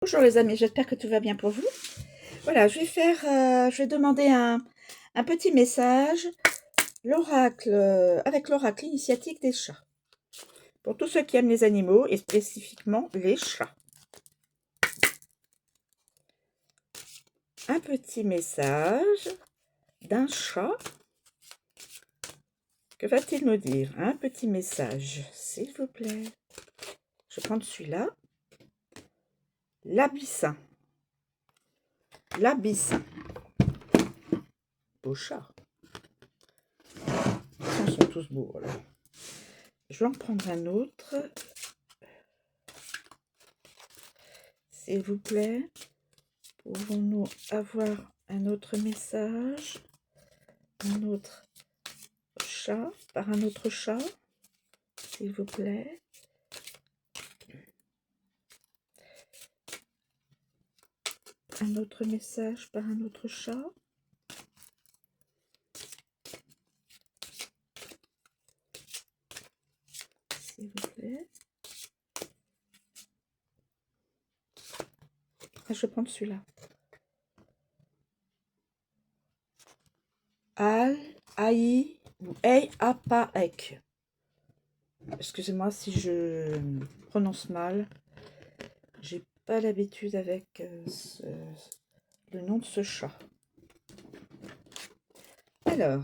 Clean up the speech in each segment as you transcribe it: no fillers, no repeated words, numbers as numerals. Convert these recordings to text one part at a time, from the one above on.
Bonjour les amis, j'espère que tout va bien pour vous. Voilà, je vais demander un petit message, avec l'oracle initiatique des chats. Pour tous ceux qui aiment les animaux et spécifiquement les chats. Un petit message d'un chat. Que va-t-il nous dire? Un petit message, s'il vous plaît. Je prends celui-là. L'abyssin. L'abyssin. Beau chat. Ils sont tous beaux, alors. Je vais en prendre un autre. S'il vous plaît, pouvons-nous avoir un autre message? Un autre chat, par un autre chat, s'il vous plaît. Un autre message par un autre chat. S'il vous plaît. Ah, je vais prendre celui-là. Al, Aïe ou Ei, Apa, Ek. Excusez-moi si je prononce mal. J'ai pas l'habitude avec le nom de ce chat. Alors,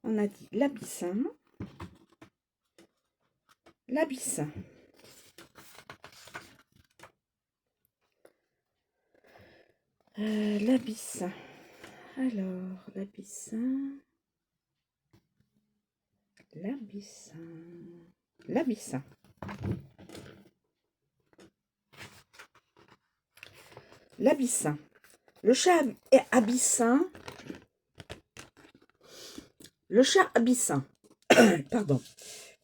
on a dit l'abyssin. L'abyssin. L'abyssin. Alors, l'abyssin. L'abyssin. L'abyssin. L'abyssin. Le chat abyssin. Le chat abyssin, pardon,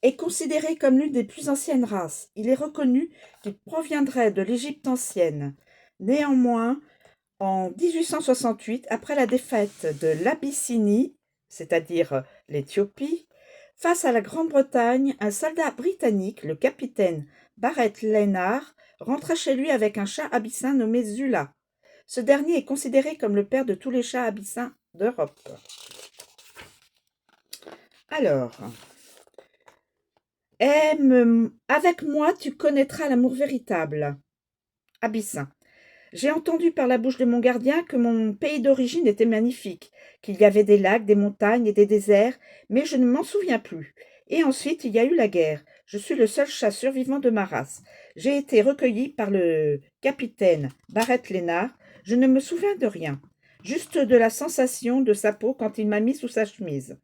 est considéré comme l'une des plus anciennes races. Il est reconnu qu'il proviendrait de l'Égypte ancienne. Néanmoins, en 1868, après la défaite de l'Abyssinie, c'est-à-dire l'Éthiopie, face à la Grande-Bretagne, un soldat britannique, le capitaine Barrett Lennard, rentra chez lui avec un chat abyssin nommé Zula. Ce dernier est considéré comme le père de tous les chats abyssins d'Europe. Alors, avec moi, tu connaîtras l'amour véritable. Abyssin. J'ai entendu par la bouche de mon gardien que mon pays d'origine était magnifique, qu'il y avait des lacs, des montagnes et des déserts, mais je ne m'en souviens plus. Et ensuite, il y a eu la guerre. Je suis le seul chat survivant de ma race. J'ai été recueilli par le capitaine Barrett Lennard. Je ne me souviens de rien, juste de la sensation de sa peau quand il m'a mis sous sa chemise.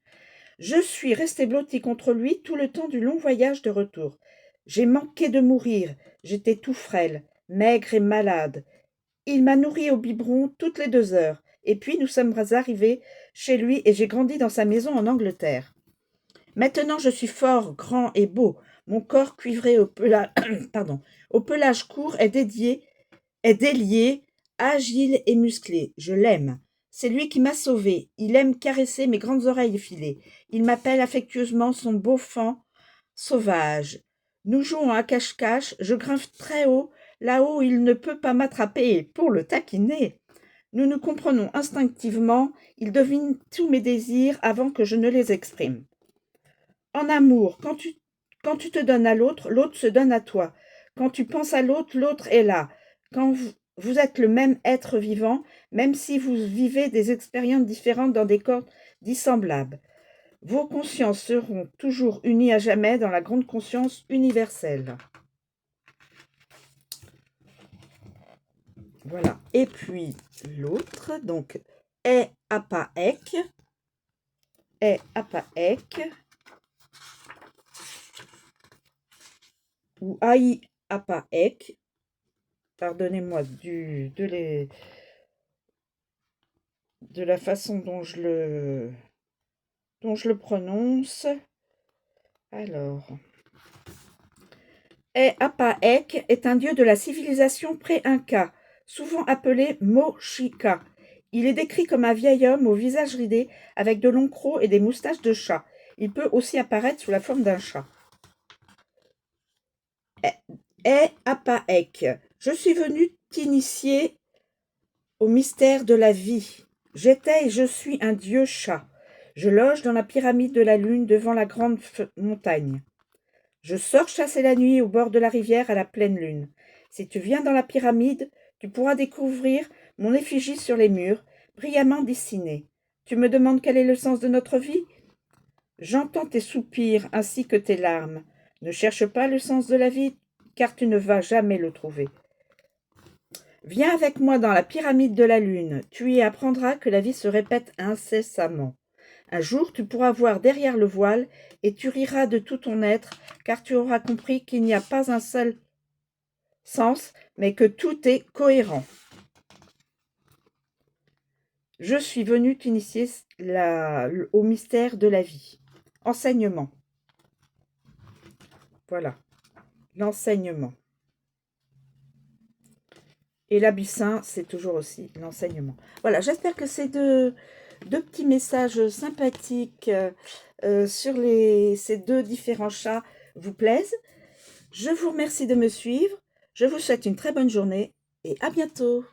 Je suis resté blotti contre lui tout le temps du long voyage de retour. J'ai manqué de mourir, j'étais tout frêle, maigre et malade. Il m'a nourri au biberon toutes les 2 heures, et puis nous sommes arrivés chez lui et j'ai grandi dans sa maison en Angleterre. Maintenant je suis fort, grand et beau. Mon corps cuivré au pelage court est délié, agile et musclé. Je l'aime. C'est lui qui m'a sauvé. Il aime caresser mes grandes oreilles effilées. Il m'appelle affectueusement son beau fan sauvage. Nous jouons à cache-cache. Je grimpe très haut, là-haut il ne peut pas m'attraper, pour le taquiner. Nous nous comprenons instinctivement. Il devine tous mes désirs avant que je ne les exprime. En amour, quand tu te donnes à l'autre, l'autre se donne à toi. Quand tu penses à l'autre, l'autre est là. Quand vous êtes le même être vivant, même si vous vivez des expériences différentes dans des corps dissemblables. Vos consciences seront toujours unies à jamais dans la grande conscience universelle. Voilà. Et puis l'autre, donc, est apaek. Est apaek. Ou aï apaek. Pardonnez-moi de la façon dont je le prononce. Alors, Apaek est un dieu de la civilisation pré-inca, souvent appelé Mochica. Il est décrit comme un vieil homme au visage ridé, avec de longs crocs et des moustaches de chat. Il peut aussi apparaître sous la forme d'un chat. Apaek. Je suis venu t'initier au mystère de la vie. J'étais et je suis un dieu chat. Je loge dans la pyramide de la lune devant la grande montagne. Je sors chasser la nuit au bord de la rivière à la pleine lune. Si tu viens dans la pyramide, tu pourras découvrir mon effigie sur les murs, brillamment dessinée. Tu me demandes quel est le sens de notre vie? J'entends tes soupirs ainsi que tes larmes. Ne cherche pas le sens de la vie, car tu ne vas jamais le trouver. Viens avec moi dans la pyramide de la lune. Tu y apprendras que la vie se répète incessamment. Un jour, tu pourras voir derrière le voile et tu riras de tout ton être, car tu auras compris qu'il n'y a pas un seul sens, mais que tout est cohérent. Je suis venu t'initier au mystère de la vie. Enseignement. Voilà, l'enseignement. Et l'abyssin, c'est toujours aussi l'enseignement. Voilà, j'espère que ces deux petits messages sympathiques sur ces deux différents chats vous plaisent. Je vous remercie de me suivre. Je vous souhaite une très bonne journée et à bientôt.